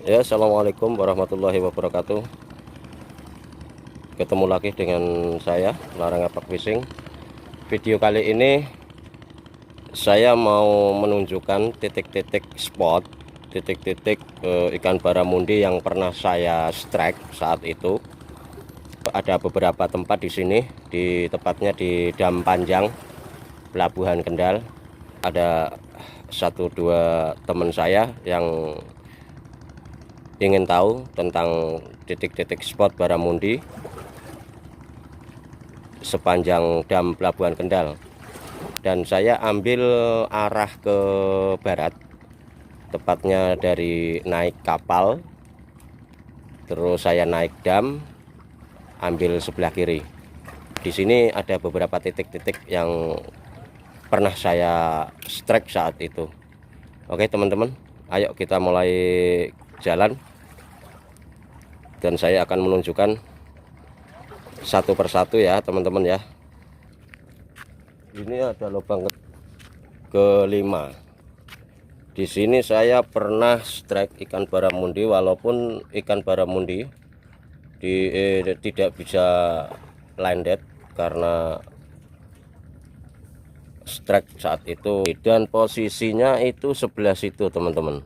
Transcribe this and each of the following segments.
Ya, assalamualaikum warahmatullahi wabarakatuh. Ketemu lagi dengan saya, Larangapak Fishing. Video kali ini saya mau menunjukkan titik-titik spot, titik-titik ikan baramundi yang pernah saya strike saat itu. Ada beberapa tempat di sini, tepatnya di Dam Panjang, Pelabuhan Kendal. Ada satu dua teman saya yang ingin tahu tentang titik-titik spot baramundi sepanjang Dam Pelabuhan Kendal, dan saya ambil arah ke barat, tepatnya dari naik kapal, terus saya naik dam, ambil sebelah kiri. Di sini ada beberapa titik-titik yang pernah saya strike saat itu. Oke teman-teman, ayo kita mulai jalan, dan saya akan menunjukkan satu persatu ya teman-teman ya. Ini ada lubang kelima. Di sini saya pernah strike ikan baramundi, walaupun ikan baramundi tidak bisa landed karena strike saat itu, dan posisinya itu sebelah situ teman-teman,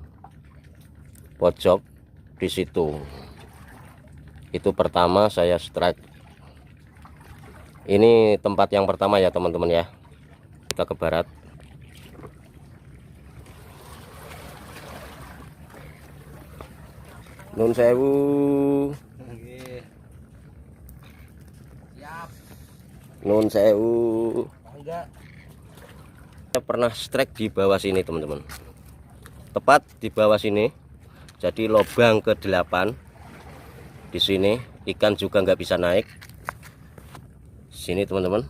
pojok di situ. Itu pertama saya strike. Ini tempat yang pertama ya teman-teman ya. Kita ke barat. Nun sewu. Nun sewu. Saya pernah strike di bawah sini teman-teman, tepat di bawah sini. Jadi lubang ke-8 di sini, ikan juga nggak bisa naik sini teman-teman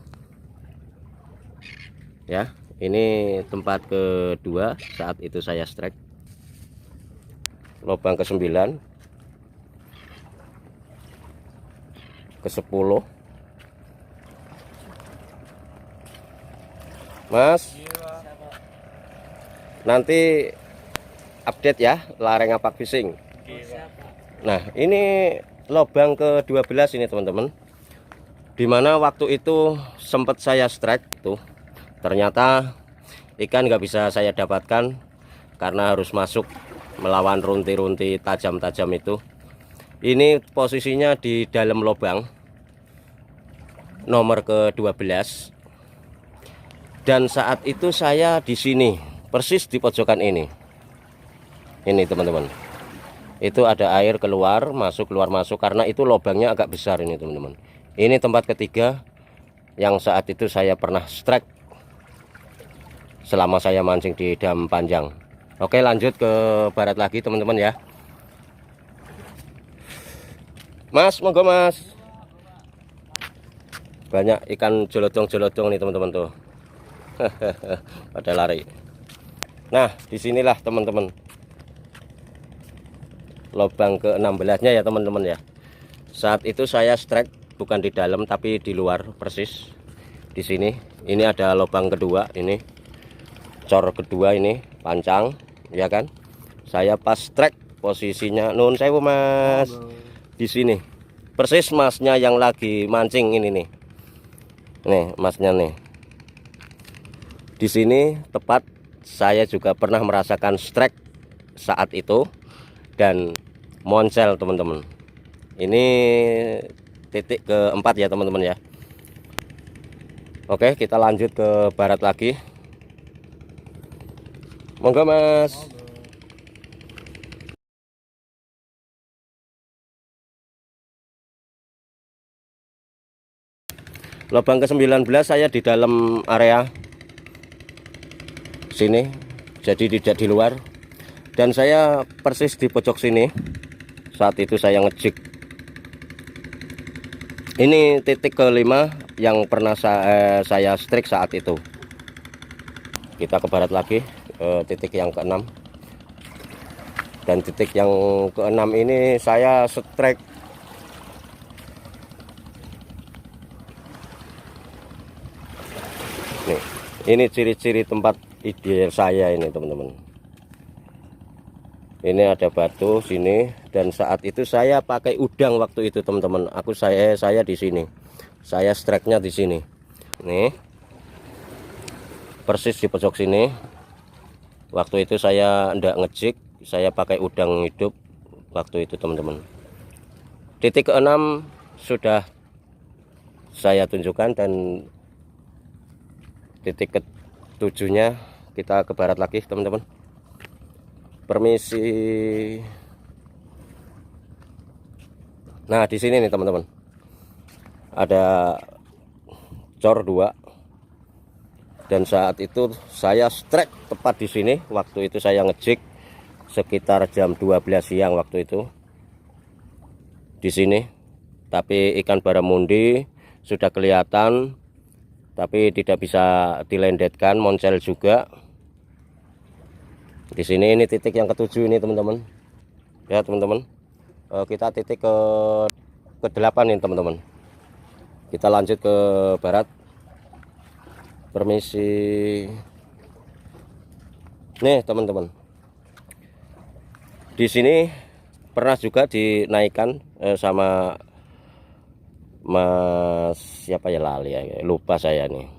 ya. Ini tempat kedua saat itu saya strike. Lubang ke-9, ke-10. Mas, nanti update ya Larangapak Fishing. Nah, ini lubang ke-12 ini teman-teman, dimana waktu itu sempat saya strike tuh. Ternyata ikan nggak bisa saya dapatkan karena harus masuk melawan runti-runti tajam-tajam itu. Ini posisinya di dalam lubang nomor ke-12, dan saat itu saya di sini persis di pojokan ini teman-teman. Itu ada air keluar masuk karena itu lubangnya agak besar ini teman-teman. Ini tempat ketiga yang saat itu saya pernah strike selama saya mancing di Dam Panjang. Oke, lanjut ke barat lagi teman-teman ya. Mas, monggo mas. Banyak ikan jolodong-jolodong nih teman-teman tuh. Pada lari. Nah, disinilah teman-teman lubang ke-16 nya ya teman-teman ya. Saat itu saya strike bukan di dalam tapi di luar persis di sini. Ini ada lubang kedua, ini cor kedua, ini pancang ya kan. Saya pas strike posisinya nun sewu mas, di sini persis masnya yang lagi mancing ini nih masnya nih di sini tepat. Saya juga pernah merasakan strike saat itu dan monsel teman-teman. Ini titik keempat ya teman-teman ya. Oke, kita lanjut ke barat lagi. Monggo mas. Lubang ke-19 saya di dalam area sini, jadi tidak di luar, dan saya persis di pojok sini. Saat itu saya ngejig. Ini titik kelima yang pernah saya strike saat itu. Kita ke barat lagi, titik yang ke-6, dan titik yang ke-6 ini saya strike nih. Ini ciri-ciri tempat ideal saya ini teman-teman. Ini ada batu sini, dan saat itu saya pakai udang waktu itu teman-teman. Saya di sini. Saya strike-nya di sini. Nih. Persis di pojok sini. Waktu itu saya ndak ngejig, saya pakai udang hidup waktu itu teman-teman. Titik ke-6 sudah saya tunjukkan, dan titik ke-7-nya kita ke barat lagi teman-teman. Permisi. Nah, di sini nih teman-teman. Ada cor 2. Dan saat itu saya strike tepat di sini. Waktu itu saya ngejig sekitar jam 12 siang waktu itu. Di sini. Tapi ikan baramundi sudah kelihatan, tapi tidak bisa dilendetkan, moncel juga. Di sini ini titik yang ke-7 ini teman-teman. Ya teman-teman. Kita titik ke-8 ini teman-teman. Kita lanjut ke barat. Permisi. Nih teman-teman. Di sini pernah juga dinaikkan sama Mas siapa ya, lali ya, lupa saya nih.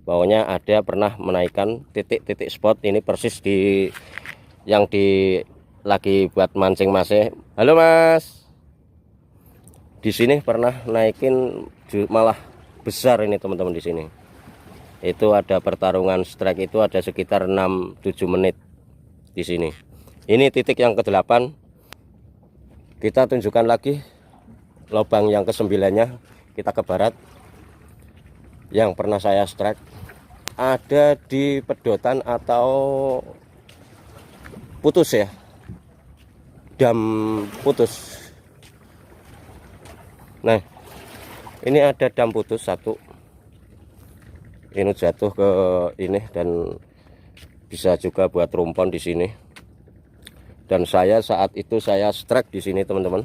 Pokoknya ada pernah menaikkan titik-titik spot ini persis di yang di lagi buat mancing masih. Halo Mas. Di sini pernah naikin malah besar ini teman-teman di sini. Itu ada pertarungan strike itu ada sekitar 6-7 menit di sini. Ini titik yang ke-8. Kita tunjukkan lagi lubang yang ke-9-nya. Kita ke barat. Yang pernah saya strike ada di pedotan atau putus ya, dam putus. Nah, ini ada dam putus satu, ini jatuh ke ini, dan bisa juga buat rumpon di sini. Dan saya saat itu saya strike di sini teman-teman.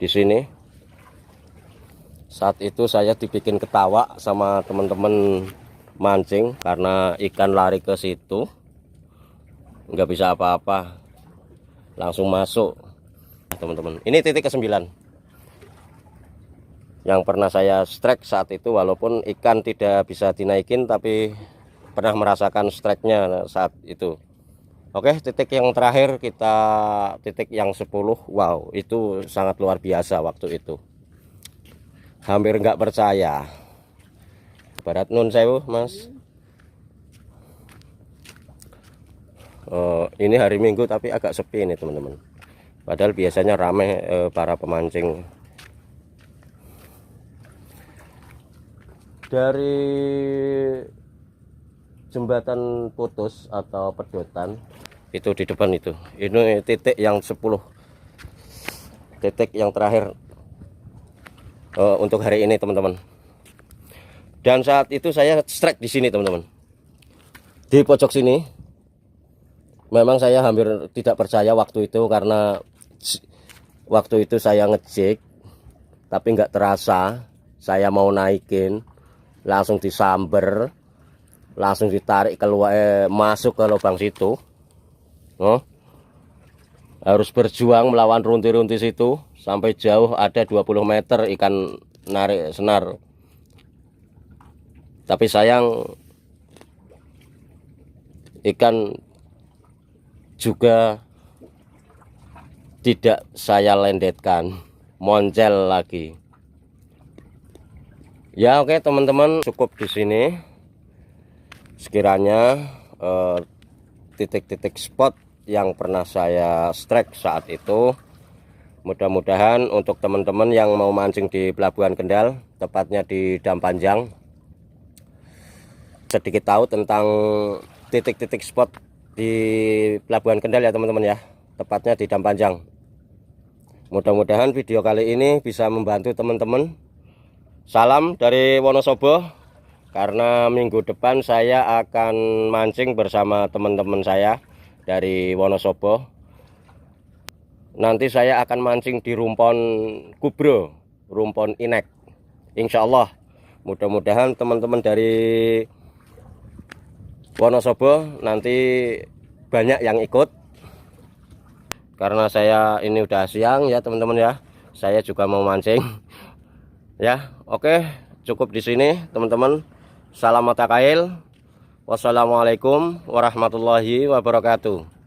Di sini saat itu saya dibikin ketawa sama teman-teman mancing karena ikan lari ke situ, nggak bisa apa-apa, langsung masuk teman-teman. Ini titik ke-9 yang pernah saya strike saat itu, walaupun ikan tidak bisa dinaikin tapi pernah merasakan strike-nya saat itu. Oke, titik yang terakhir kita titik yang 10. Wow, itu sangat luar biasa waktu itu. Hampir nggak percaya. Barat nun sewu Mas. Ini hari Minggu tapi agak sepi ini teman-teman. Padahal biasanya ramai para pemancing. Dari jembatan putus atau pedotan itu di depan itu. Ini titik yang 10. Titik yang terakhir untuk hari ini teman-teman. Dan saat itu saya strike di sini teman-teman, di pojok sini. Memang saya hampir tidak percaya waktu itu, karena waktu itu saya ngejek tapi nggak terasa. Saya mau naikin, langsung disamber, langsung ditarik keluar, masuk ke lubang situ. Harus berjuang melawan runti-runti situ sampai jauh, ada 20 meter ikan narik senar. Tapi sayang ikan juga tidak saya lendetkan, moncel lagi. Ya oke teman-teman, cukup di sini sekiranya titik-titik spot yang pernah saya strike saat itu. Mudah-mudahan untuk teman-teman yang mau mancing di Pelabuhan Kendal, tepatnya di Dam Panjang, sedikit tahu tentang titik-titik spot di Pelabuhan Kendal ya teman-teman ya, tepatnya di Dam Panjang. Mudah-mudahan video kali ini bisa membantu teman-teman. Salam dari Wonosobo, karena minggu depan saya akan mancing bersama teman-teman saya dari Wonosobo. Nanti saya akan mancing di rumpon kubro, rumpon inek, insya Allah. Mudah-mudahan teman-teman dari Wonosobo nanti banyak yang ikut, karena saya ini udah siang ya teman-teman ya, saya juga mau mancing ya. Oke, cukup di sini teman-teman. Salam mata kail. Wassalamualaikum warahmatullahi wabarakatuh.